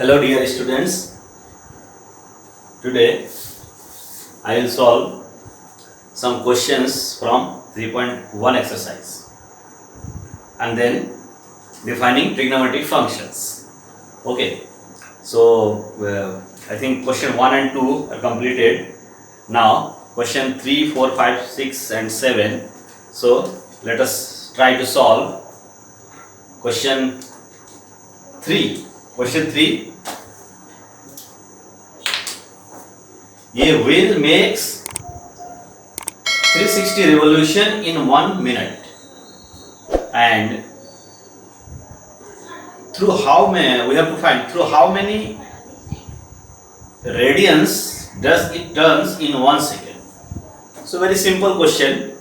Hello dear students, today I will solve some questions from 3.1 exercise and then defining trigonometric functions. Okay, so I think question 1 and 2 are completed. Now question 3, 4, 5, 6 and 7. So let us try to solve question 3. Question 3. A wheel makes 360 revolution in 1 minute, and through how many, we have to find through how many radians does it turns in 1 second. So very simple question.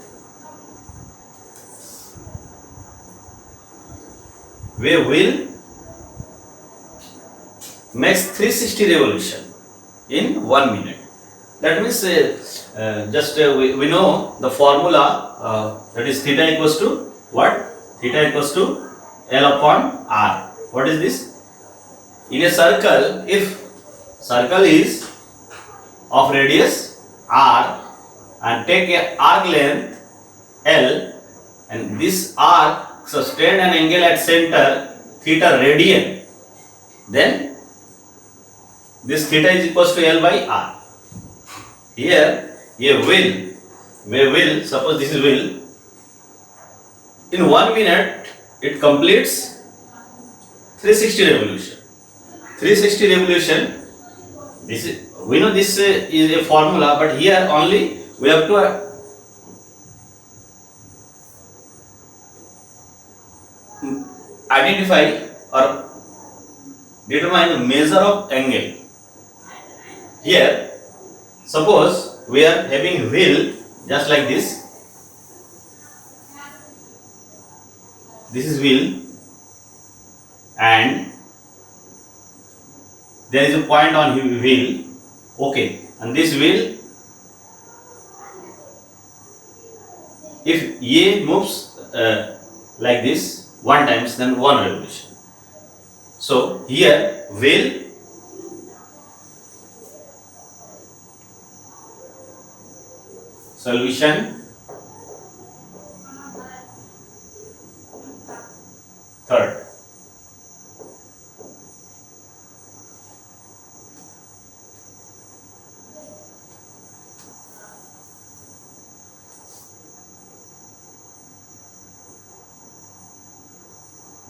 A wheel makes 360 revolution in 1 minute. That means we know the formula, that is theta equals to what? Theta equals to L upon R. What is this? In a circle, if circle is of radius R and take a arc length L, and this arc sustain an angle at center theta radian, then this theta is equals to L by R. Here a wheel, suppose this is wheel, in 1 minute it completes 360 revolution. 360 revolution, this is, we know this is a formula, but here only we have to identify or determine the measure of angle. Here suppose we are having wheel just like this. This is wheel and there is a point on wheel. Okay, and this wheel, if A moves like this 1 times, then 1 revolution. So here wheel solution. Third,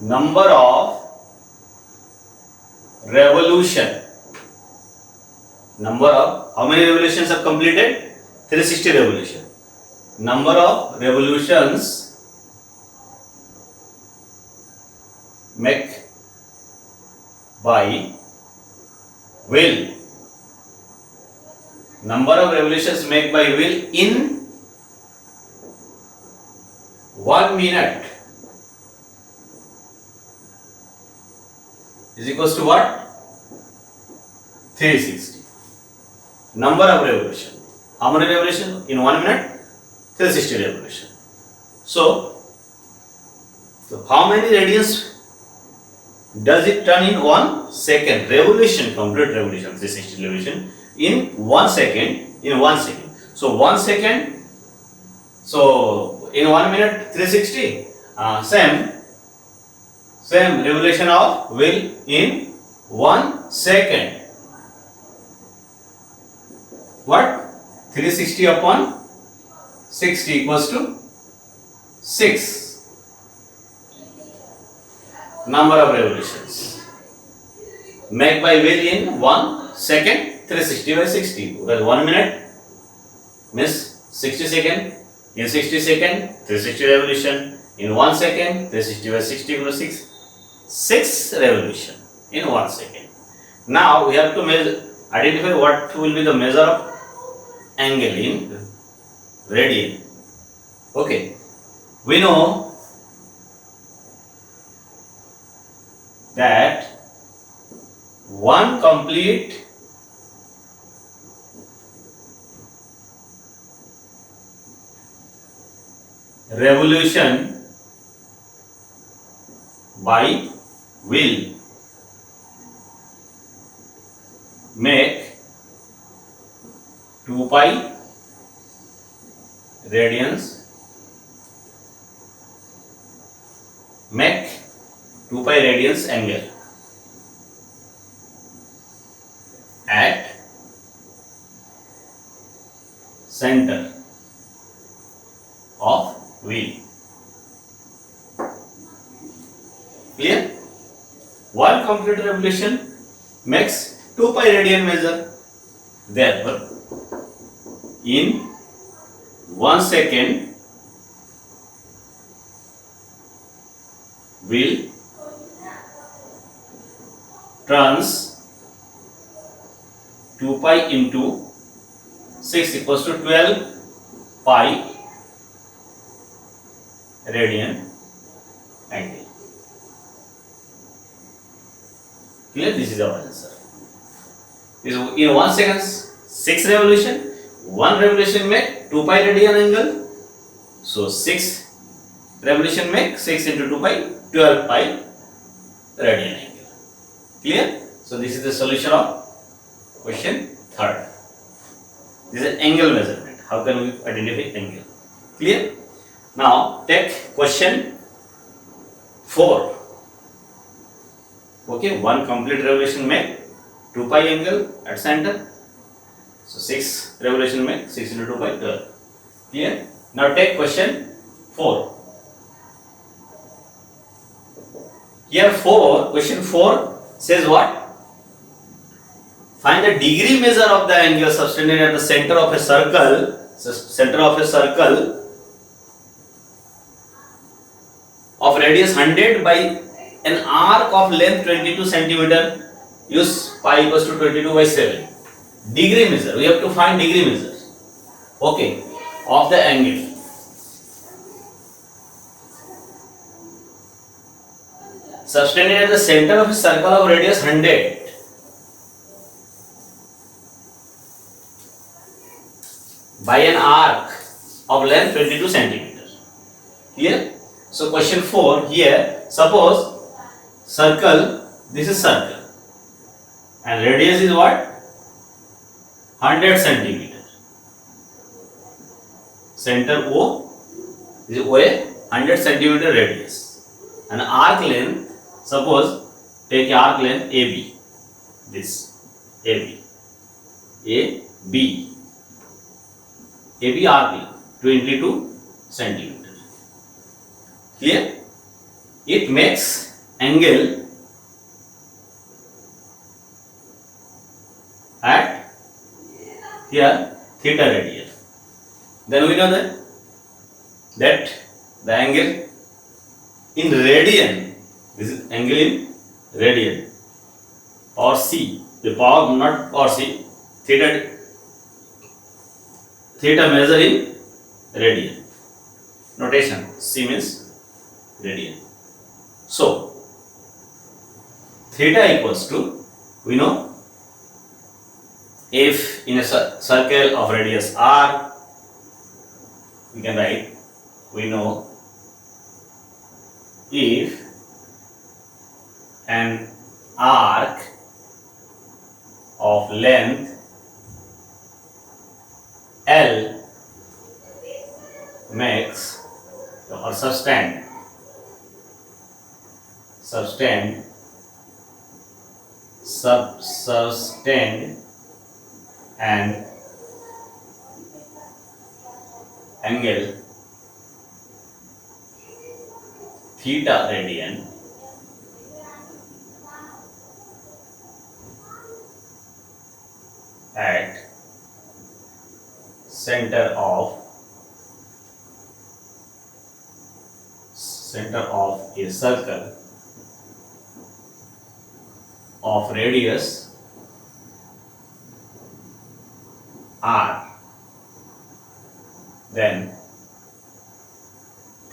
number of revolution. Number of, how many revolutions are completed? 360 revolution. Number of revolutions made by wheel. Number of revolutions made by wheel in 1 minute is equals to what? 360. Number of revolution. How many revolution in 1 minute? 360 revolution. So how many radians does it turn in 1 second? Revolution, complete revolution, 360 revolution in 1 second. In 1 second. So 1 second. So in 1 minute 360. Same revolution of wheel in 1 second. What? 360 upon 60 equals to 6. Number of revolutions made by wheel in 1 second 360 by 60, because 1 minute means 60 second. In 60 second 360 revolution. In 1 second 360 by 60 equals 6 revolution in 1 second. Now we have to identify what will be the measure of angle in radian. Okay, we know that one complete revolution by will make 2 pi radians, make 2 pi radians angle at center of wheel. Clear? One complete revolution makes 2 pi radian measure. Therefore, in 1 second wheel turns 2 pi into 6 equals to 12 pi radian angle. Clear? This is our answer. In 1 second 6 revolution, 1 revolution make 2 pi radian angle. So 6 revolution make 6 into 2 pi 12 pi radian angle. Clear? So this is the solution of question 3rd. This is angle measurement. How can we identify angle? Clear? Now take question 4. Okay, one complete revolution make 2 pi angle at center. So 6 revolution make 6 into 2 pi 12. Clear? Now take question 4. Here question 4 says what? Find the degree measure of the angle subtended at the center of a circle. So center of a circle of radius 100 by an arc of length 22 centimeter. Use pi equals to 22 by 7. Degree measure. We have to find degree measure. Okay, of the angle. Subtended at the center of a circle of radius 100 by an arc of length 22 centimeters. Clear? So question 4 here, suppose circle, this is circle and radius is what? 100 centimeter. Center O is OA, 100 centimeter radius. And arc length, suppose take arc length AB, this AB, AB arc length 22 centimeter. Clear? It makes angle at here theta radian. Then we know that the angle in radian, this is angle in radian or C, the power not or C, theta measure in radian. Notation, C means radian. So theta equals to, we know, if in a circle of radius r, we can write, we know, if an arc of length L makes or sustain an angle theta radian, at center of a circle of radius r, then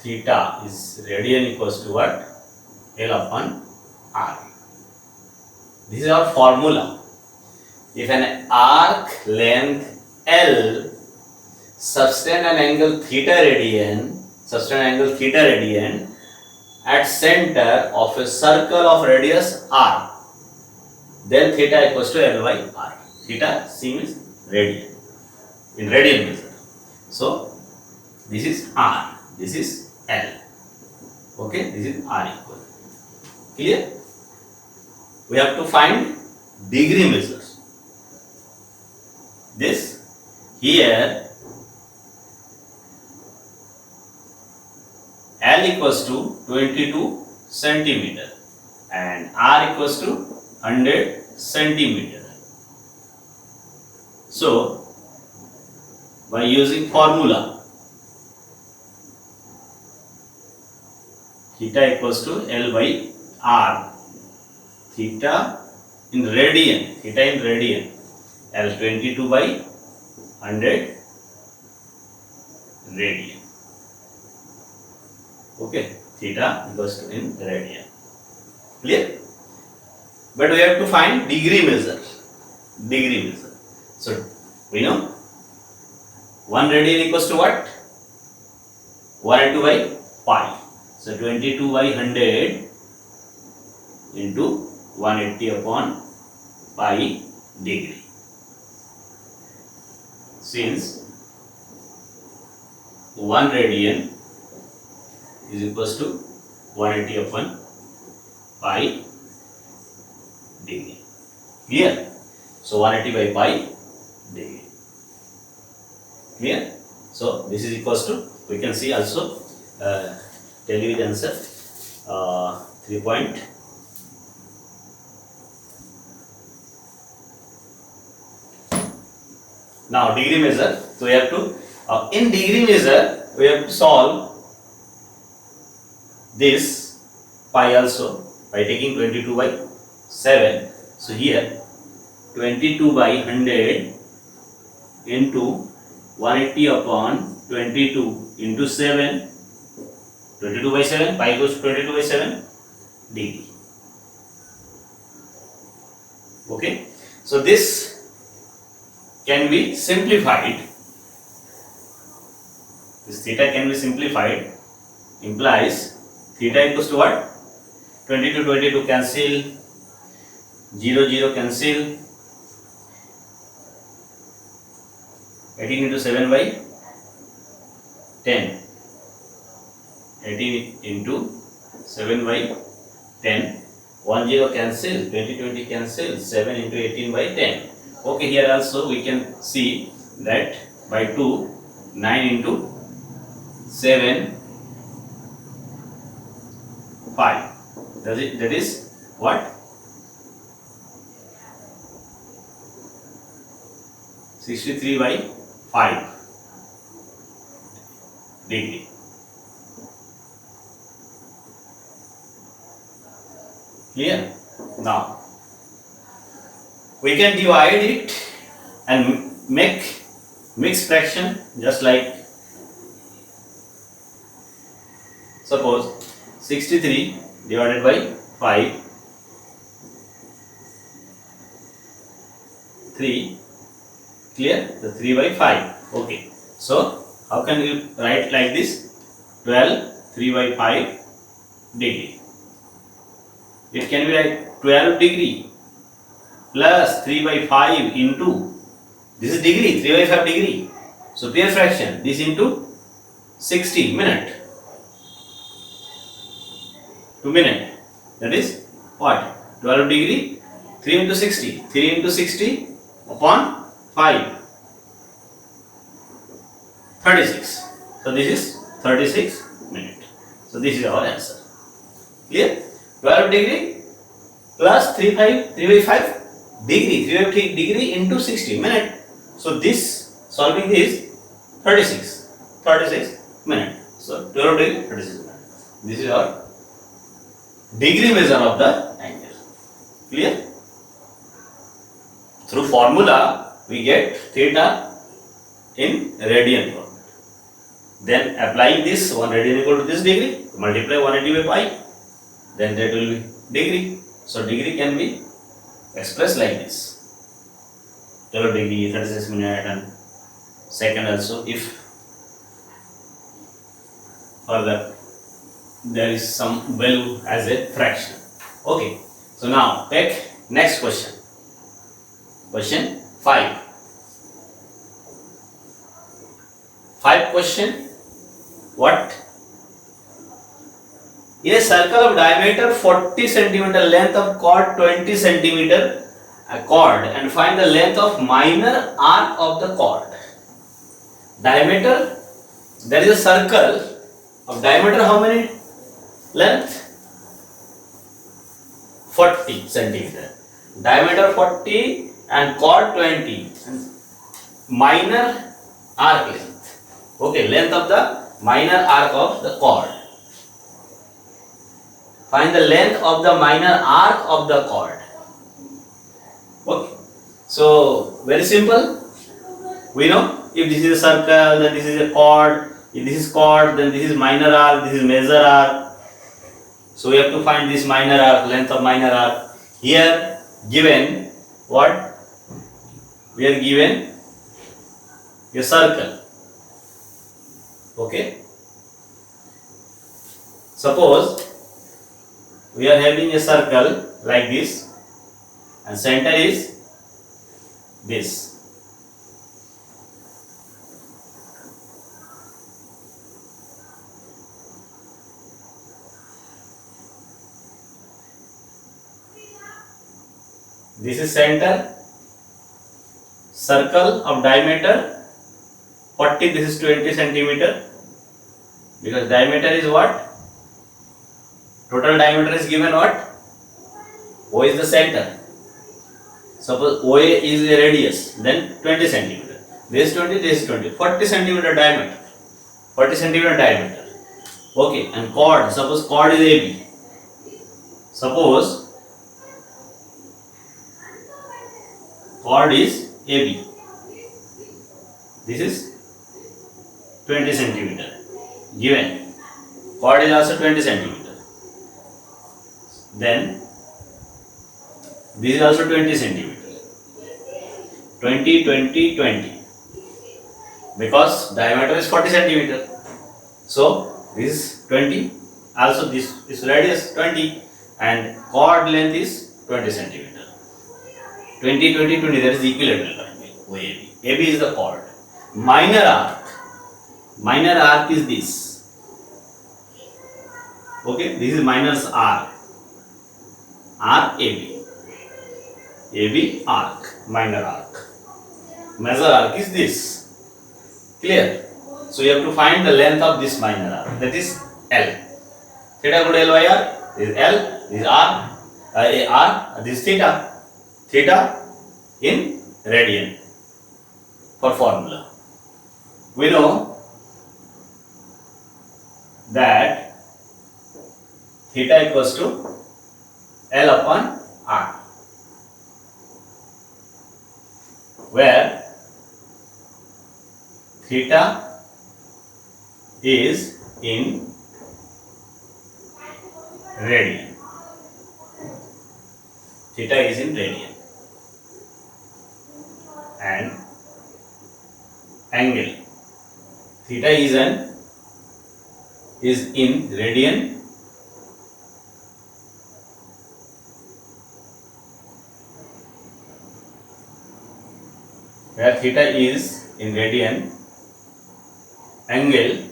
theta is radian equals to what? L upon r. This is our formula. If an arc length L subtend an angle theta radian at center of a circle of radius r, then theta equals to L by r. Theta seen is radian, in radian measure. So this is r, this is L. Okay, this is r equal. Clear? We have to find degree measures. This here L equals to 22 centimeter and R equals to 100 centimeter. So by using formula theta equals to L by R, theta in radian, L 22 by 100 radian. Okay, theta equals to in radian. Clear? But we have to find degree measure. So we know 1 radian equals to what? 1 by pi. So 22 by 100 into 180 upon pi degree. Since 1 radian is equals to 180 upon pi degree. Clear? So 180 by pi degree. Clear? So this is equals to, we can see also, tell you the answer, 3 point. Now degree measure, so we have to, in degree measure we have to solve this pi also by taking 22 by 7. So here 22 by 100 into 180 upon 22 into 7, 22 by 7, pi equals to 22 by 7 degree. Okay, so this can be simplified. This theta can be simplified, implies theta equals to what? 22 22 cancel, 0 0 cancel, 18 into 7 by 10, 18 into 7 by 10, 1 0 cancel, 20 20 cancel, 7 into 18 by 10. Okay, here also we can see that by 2, 9 into 7, 5. That is what? 63 by 5 degree. Clear? Now we can divide it and make mixed fraction, just like suppose 63 divided by 5, 3. Clear? The 3 by 5. Okay. So how can you write like this? 12 3 by 5 degree. It can be like 12 degree plus 3 by 5 into, this is degree, 3 by 5 degree. So pure fraction, this into 60 minute. To minute. That is what? 12 degree, 3 into 60. 3 into 60 upon 5. 36. So this is 36 minute. So this is our answer. Clear? 12 degree plus 3 by 5 degree, 350 degree into 60 minute. So this solving is 36 minute. So 12 degree, 36 minute. This is our degree measure of the angle. Clear? Through formula we get theta in radian format. Then applying this 1 radian equal to this degree, multiply 180 by pi, then that will be degree. So degree can be expressed like this: 12 degree, 36 minute, and second also if further there is some value as a fraction. Okay, so now take next question. Question 5. 5 question. What? In a circle of diameter 40 centimeter, length of chord 20 centimeter, a chord, and find the length of minor arc of the chord. Diameter, there is a circle of diameter how many length? 40 centimeter. Diameter 40 and chord 20 and minor arc length. Okay, length of the minor arc of the chord. Find the length of the minor arc of the chord. Okay, so very simple. We know if this is a circle, then this is a chord. If this is chord, then this is minor arc, this is major arc. So we have to find this minor arc, length of minor arc. Here given what? We are given a circle. Okay. Suppose we are having a circle like this, and center is this. This is center, circle of diameter 40, this is 20 centimeter, because diameter is what? Total diameter is given what? O is the center. Suppose OA is a radius, then 20 centimeter. This is 20, this is 20. 40 centimeter diameter. 40 centimeter diameter. Okay, and chord, suppose chord is AB. Suppose chord is AB. This is 20 centimeter. Given. Chord is also 20 centimeter. Then this is also 20 centimeter. 20, 20, 20. Because diameter is 40 centimeter. So this is 20. Also this is radius 20 and chord length is 20 centimeter. 20, 20, 20. That is equilateral triangle. AB. AB is the chord. Minor arc. Minor arc is this. Okay. This is minor arc. Arc AB. AB arc. Minor arc. Major arc is this. Clear? So you have to find the length of this minor arc. That is L. Theta equal to L by R. This is L. This is R. R. This is theta. Theta in radian for formula. We know that theta equals to L upon R, where theta is in radian. Theta is in radian. And angle theta is in radian, where theta is in radian, angle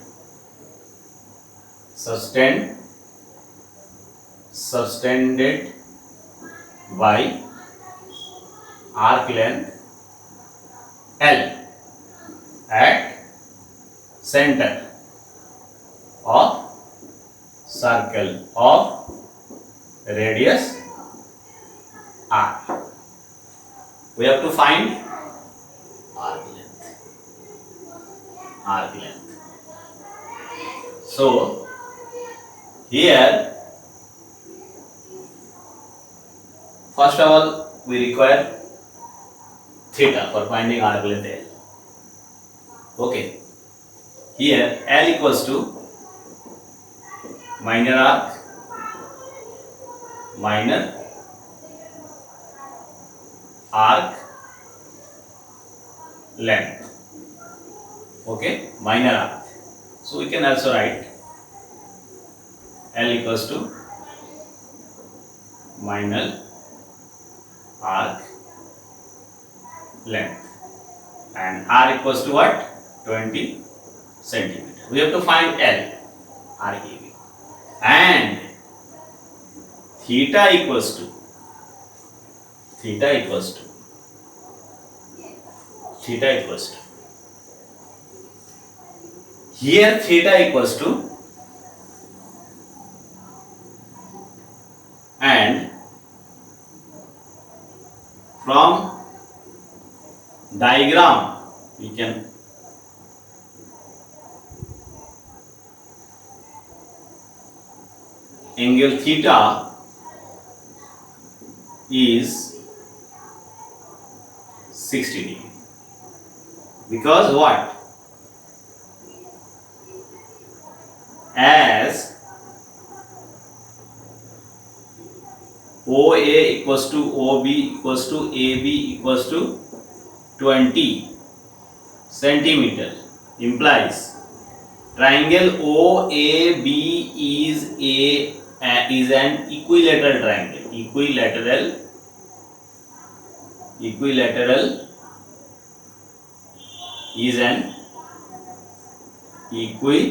subtended by arc length L at center of circle of radius R. we have to find arc length. Arc length. So here, first of all, we require theta for finding arc length L. Okay. Here L equals to minor arc length. Okay, minor arc. So we can also write L equals to minor arc length and R equals to what? 20 centimeter. We have to find L, RAB, and theta equals to here theta equals to, and from diagram we can angle theta is 60 degree, because what? As OA equals to OB equals to AB equals to 20 centimeter implies triangle OAB is an equilateral triangle. Equilateral is an equilateral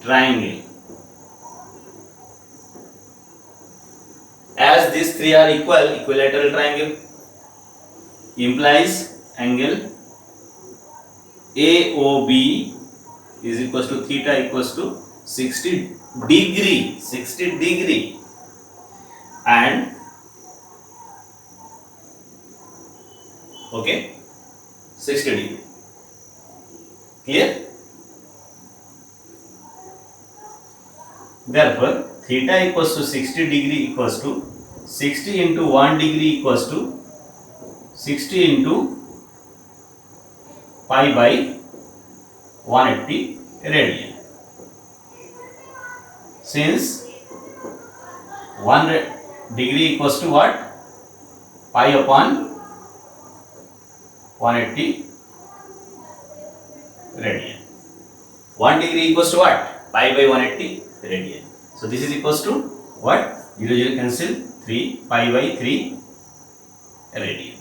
triangle. As these three are equal, equilateral triangle implies angle AOB is equals to theta equals to 60 degree and okay 60 degree. Clear? Therefore theta equals to 60 degree equals to 60 into 1 degree equals to 60 into pi by 180 radian. Since 1 degree equals to what? Pi upon 180 radian. 1 degree equals to what? Pi by 180 radian. So this is equals to what? 0 0 cancel, 3 pi by 3 radian.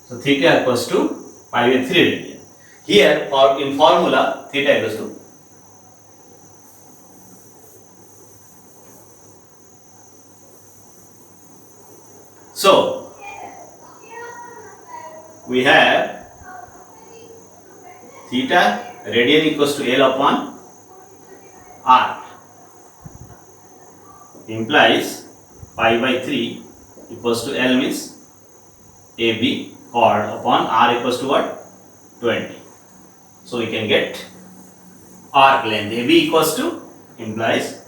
So theta equals to pi by 3 radian. Here in formula theta equals to we have theta radian equals to L upon R implies pi by 3 equals to L means AB chord upon R equals to what? 20. So we can get arc length AB equals to implies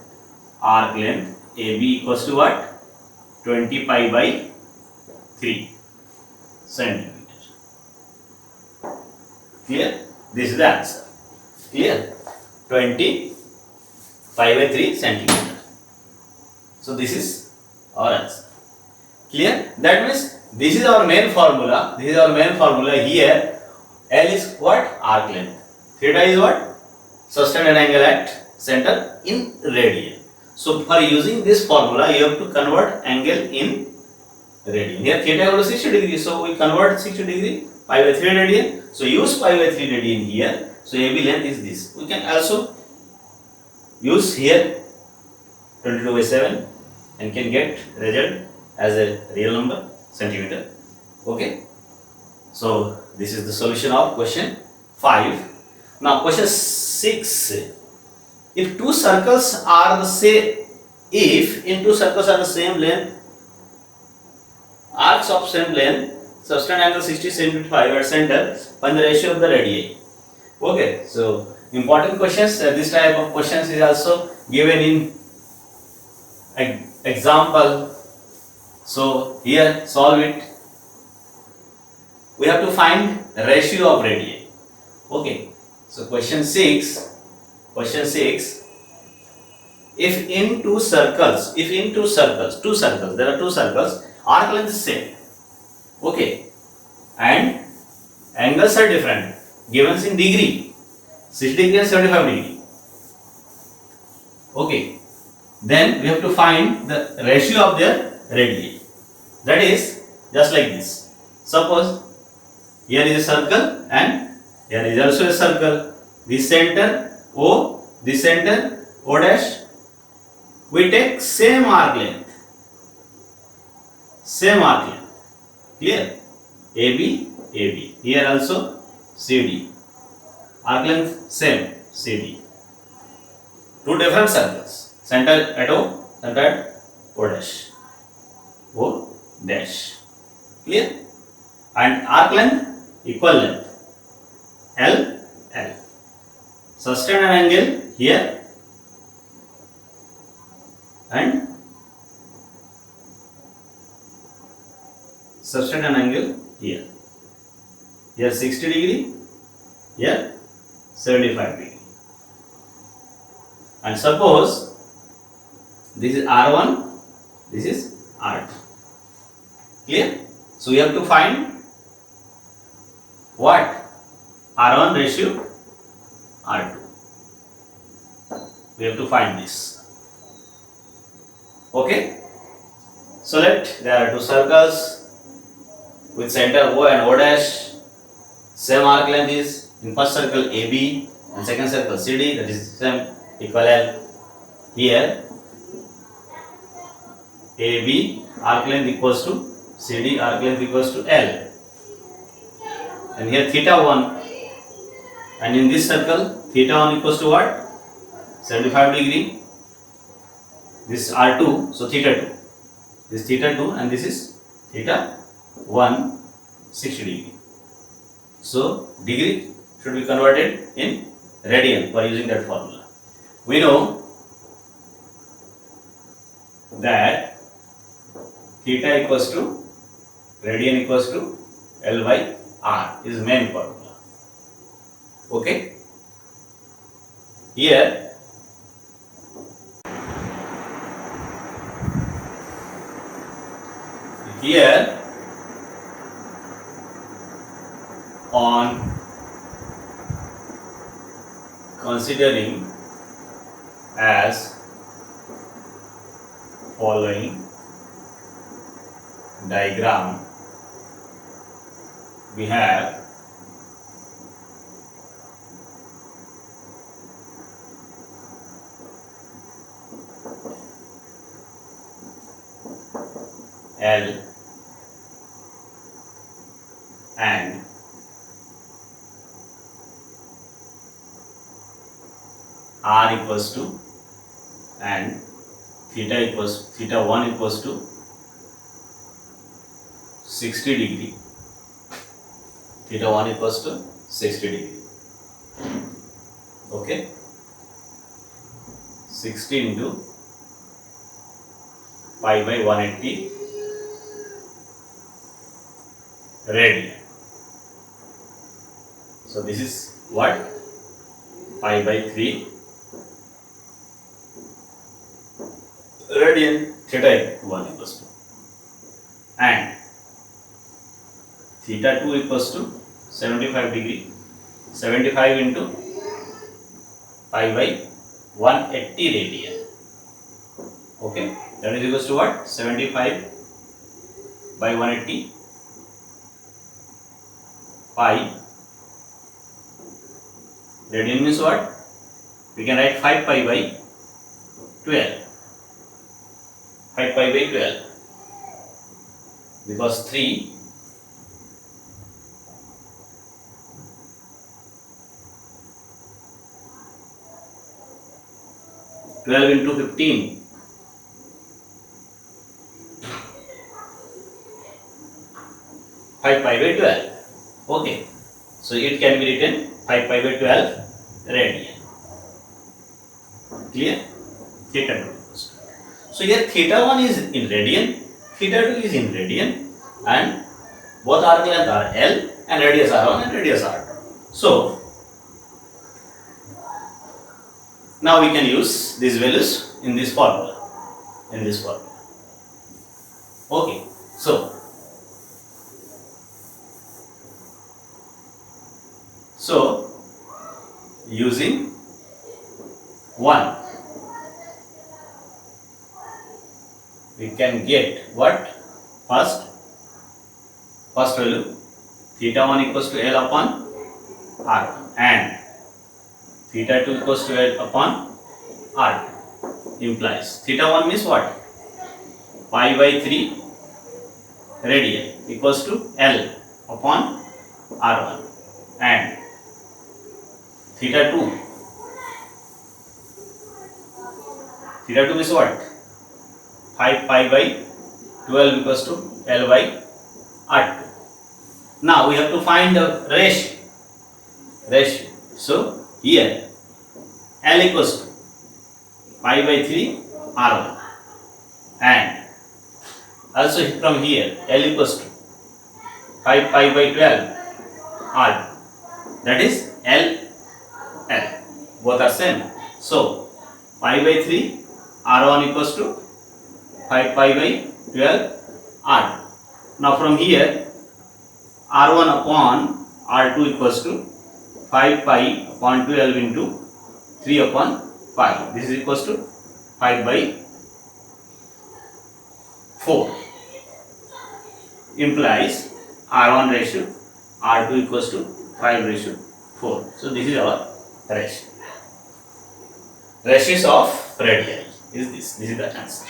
arc length AB equals to what? 20 pi by 3 centimeter. Clear? This is the answer. Clear? 20 pi by 3 centimeter. So this is our answer. Clear? That means this is our main formula. Here L is what? Arc length. Theta is what? Sustained angle at center in radian. So for using this formula, you have to convert angle in radian. Here theta equals 60 degree. So we convert 60 degree pi by 3 radian. So use pi by 3 radian here. So AB length is this. We can also use here 22 by 7 and can get result as a real number centimeter. Okay. So this is the solution of question 5. Now question 6. If two circles are the if in two circles are the same length, arcs of same length, subtend angle 60-75 at center, find the ratio of the radii. Okay, so important questions. This type of questions is also given in example. So here solve it. We have to find ratio of radii. Okay, so question 6. If in two circles, there are two circles, arc length is same. Okay, and angles are different, given in degree, 60 degree and 75 degree. Okay, then we have to find the ratio of their radii. That is just like this. Suppose here is a circle and here is also a circle. This center O, this center O dash. We take same arc length. Clear? AB, AB. Here also CD. Arc length same, CD. Two different circles. Center at O, center at O dash. O dash. Clear? And arc length equal length. L, L. Sustain an angle here and sustain an angle here. Here 60 degree, here 75 degree. And suppose this is R1, this is R2. Clear? So we have to find what? R1 ratio R2. We have to find this. Okay? So there are two circles with center O and O dash. Same arc length is in first circle AB and second circle CD, that is same equal L. Here AB arc length equals to CD arc length equals to L. And here theta 1. And in this circle theta 1 equals to what? 75 degree. This is R2, so theta 2. This is theta 2 and this is theta 1, 60 degree. So degree should be converted in radian by using that formula. We know that theta equals to radian equals to L by R is main formula. Okay? Here on considering as following diagram, we have L and R equals to and theta 1 equals to 60 degree. Theta 1 equals to 60 degree. Okay? 60 into pi by 180 radian. So this is what? Pi by 3 radian. Theta 1 equals to and theta 2 equals to 75 degree. 75 into pi by 180 radian. Okay, that is equals to what? 75 by 180 pi. Radian means what? We can write 5 pi by 12. 5 pi by 12 because 3 12 into 15 5 pi by 12. Okay, so it can be written 5 pi by 12 radian. Clear? Theta 2 equals to. So here theta 1 is in radian, theta 2 is in radian, and both arc length are L and radius R1 and radius R2. So now we can use these values in this formula. Okay, so using 1 we can get what? First value, theta 1 equals to L upon R1 and theta 2 equals to L upon R2, implies theta 1 means what? Pi by 3 radian equals to L upon R1 and theta 2 means what? 5 pi by 12 equals to L by R2. Now we have to find the ratio. So here L equals to pi by 3 R1 and also from here L equals to 5 pi by 12 R2, that is L, both are same. So pi by 3 R1 equals to 5 pi by 12 R2. Now from here R1 upon R2 equals to 5 pi upon 12 into 3 upon 5. This is equals to 5 by 4. Implies R1 ratio R2 equals to 5 ratio 4. So this is our ratio. Ratios of radii is this. This is the answer.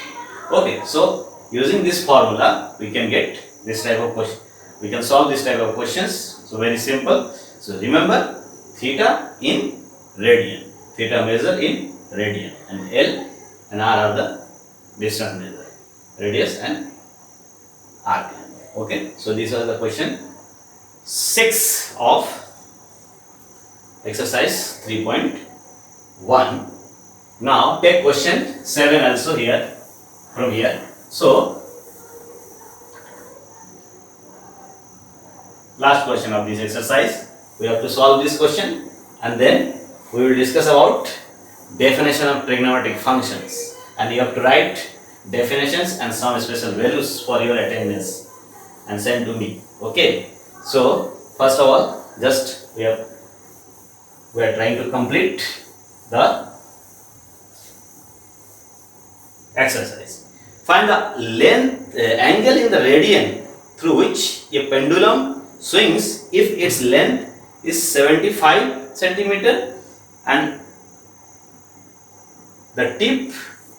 Okay, so using this formula we can get this type of question. We can solve this type of questions. So very simple. So remember, theta in radian. Theta measure in radian and L and R are the distance measure. Radius and arc length. Okay, so these are the question 6 of exercise 3.1. Now take question 7 also here from here. So last question of this exercise, we have to solve this question and then we will discuss about definition of trigonometric functions, and you have to write definitions and some special values for your attendance and send to me. Okay, so first of all, just we are trying to complete the exercise. Find the length angle in the radian through which a pendulum swings if its length is 75 centimeter and the tip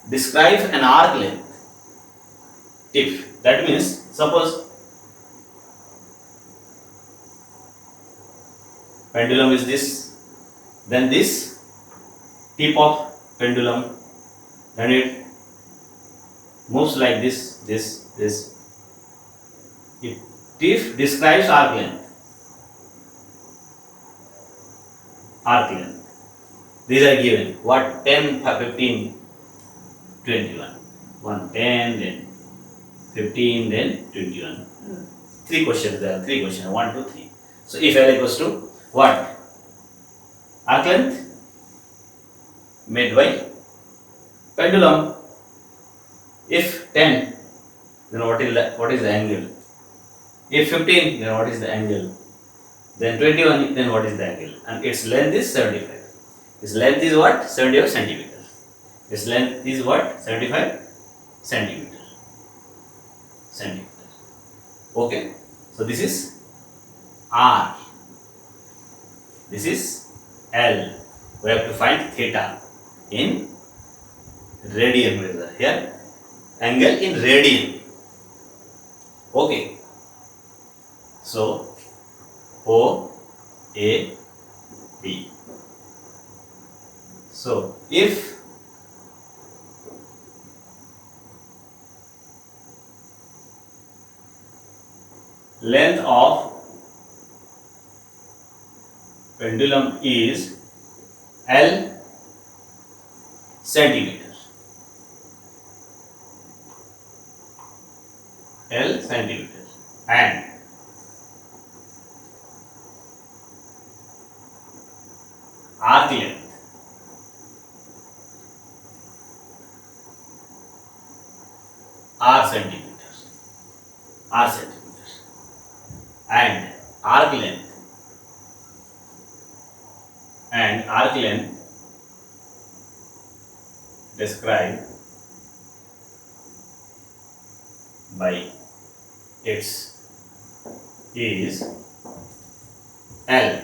describes an arc length. Tip, that means suppose pendulum is this, then this tip of pendulum, then it moves like this. It tip describes arc length. These are given. What? 10, 15, 21. 1, 10, then 15, then 21. 3 questions there. 3 questions. 1, 2, 3. So if L equals to what? Arc length made by pendulum. If 10, then what is the angle? If 15, then what is the angle? Then 21, then what is the angle? And its length is 75. Its length is what? 75 centimeters. Its length is what? 75 centimeters. Okay. So this is R. This is L. We have to find theta in radian measure. Here, angle in radian. Okay. So O, A, B. So if length of pendulum is L centimeter. L centimeter. And arc length R centimeters. R centimeters. And arc length described by its is L.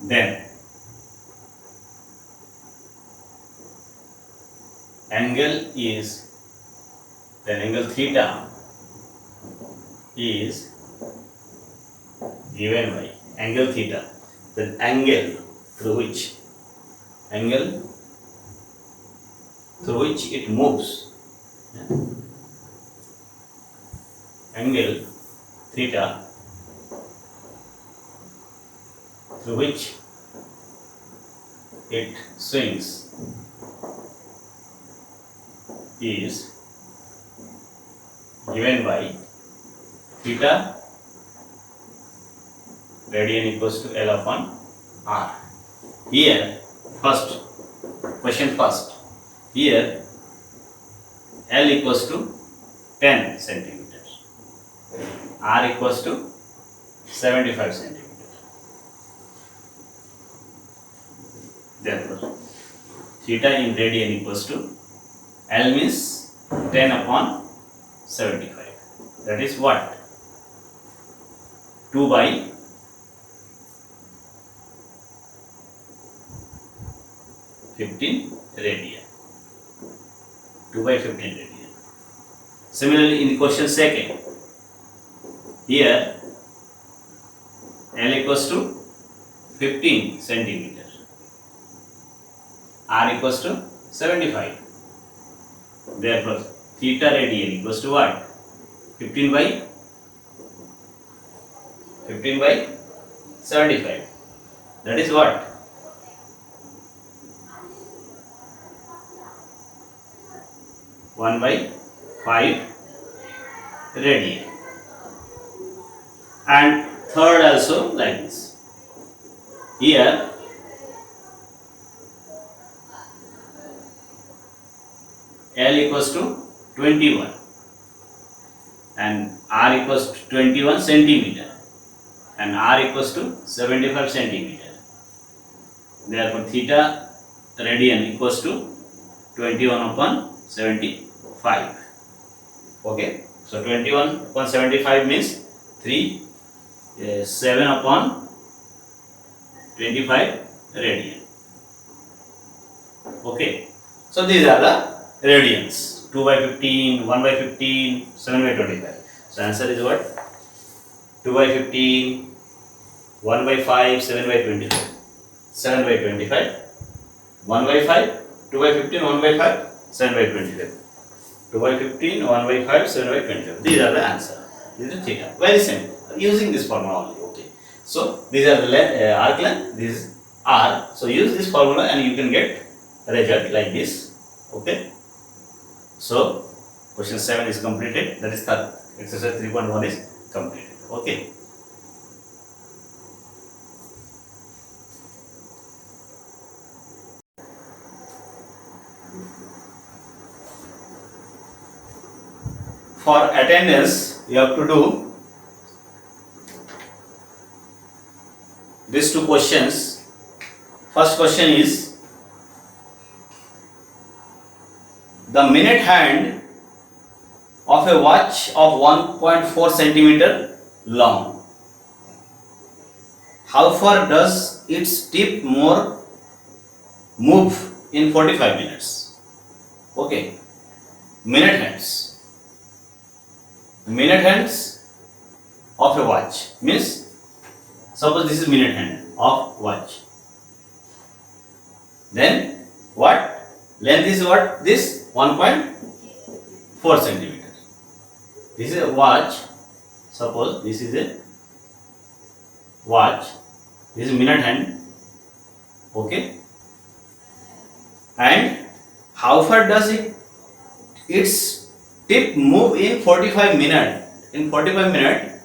Then angle theta is given by angle theta, the angle through which it moves, angle theta through which it swings is given by theta radian equals to L upon R. Here question first. Here L equals to 10 centimeters, R equals to 75 centimeters. Therefore, theta in radian equals to L means 10 upon 75. That is what? 2 by 15 radian. 2 by 15 radian. Similarly, in the question second, here L equals to 15 centimeter, R equals to 75. Therefore, theta radian equals to what? 15 by 75. That is what? 1 by 5 radian. And third also like this. Here L equals to 21 and R equals to 21 centimeter and R equals to 75 centimeter. Therefore, theta radian equals to 21 upon 75. Okay, so 21 upon 75 means 7 upon 25 radian. Okay, so these are the radians. 2 by 15, 1 by 15, 7 by 25. So answer is what? 2 by 15, 1 by 5, 7 by 25. 7 by 25, 1 by 5, 2 by 15, 1 by 5, 7 by 25. 2 by 15, 1 by 5, 7 by 25. These are the answer. This is theta. Very simple. Using this formula only. Okay. So these are the arc length. This is R. So use this formula and you can get a result like this. Okay. So question 7 is completed. That is the exercise 3.1 is completed. Okay. For attendance, you have to do these two questions. First question is the minute hand of a watch of 1.4 centimeter long. How far does its tip move in 45 minutes? Okay, minute hands. Minute hands of a watch means, suppose this is minute hand of watch. Then what? Length is what? This 1.4 centimeter. This is a watch Suppose this is a watch, this is minute hand, okay, and how far does its tip move in 45 minutes? In 45 minutes,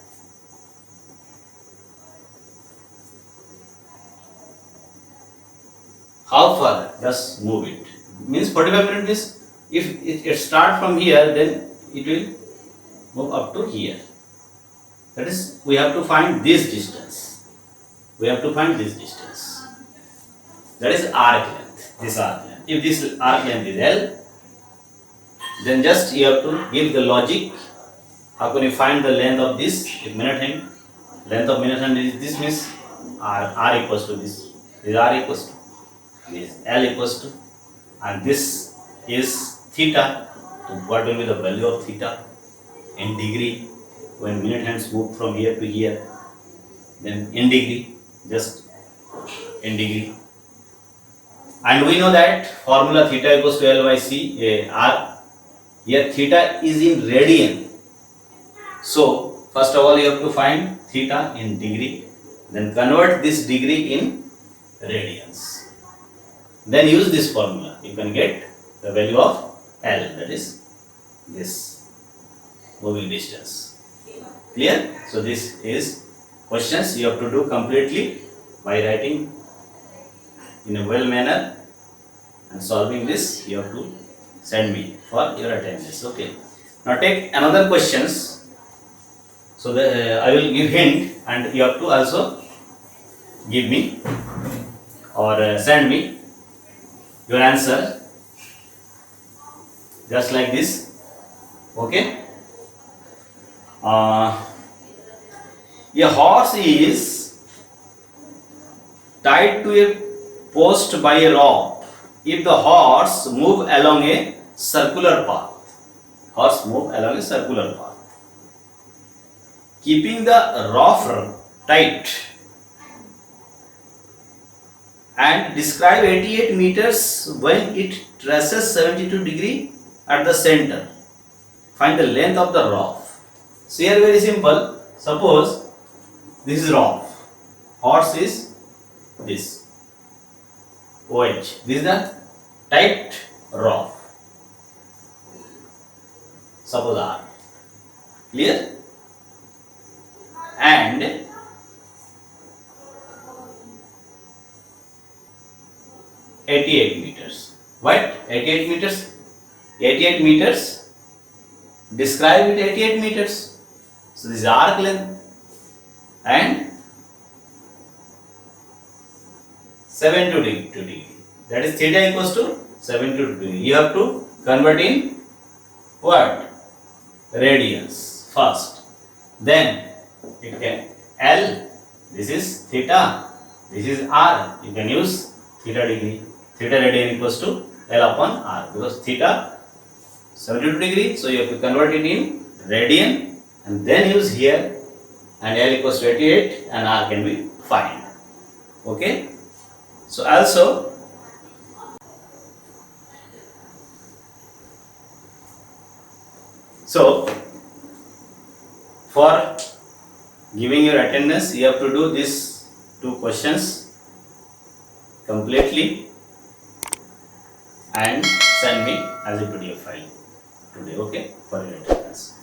how far does move it? Means 45 minutes is, if it start from here, then it will move up to here. That is, we have to find this distance. We have to find this distance. That is arc length. This arc length. If this arc length is L, then just you have to give the logic. How can you find the length of this? If minute hand, length of minute hand is this, means R equals to this. This R equals to this, L equals to, and this is theta. So what will be the value of theta in degree when minute hands move from here to here? Then in degree, just in degree. And we know that formula theta equals to L by C R. Here theta is in radian. So first of all you have to find theta in degree, then convert this degree in radians. Then use this formula. You can get the value of L, that is this moving distance. Clear? So this is questions you have to do completely by writing in a well manner and solving this. You have to send me for your attendance. Okay. Now take another questions. So I will give hint and you have to also give me or send me your answer just like this. Okay. A horse is tied to a post by a rope if the horse move along a circular path. Horse move along a circular path. Keeping the rope tight, and describe 88 meters when it traces 72 degree at the center. Find the length of the rope. So here very simple. Suppose this is rope. Horse is this. OH. This is the tight rope. Suppose R. Clear? And meters. What? 88 meters? 88 meters. Describe it 88 meters. So this is arc length and 72 degree. That is theta equals to 72 degree. You have to convert in what? Radians first. Then it can L. This is theta. This is R. You can use theta degree. Theta radian equals to L upon R, because theta 72 degree, so you have to convert it in radian and then use here, and L equals to 88 and R can be found. Okay. So also for giving your attendance you have to do these two questions completely and send me as a PDF file today, okay, for your attendance.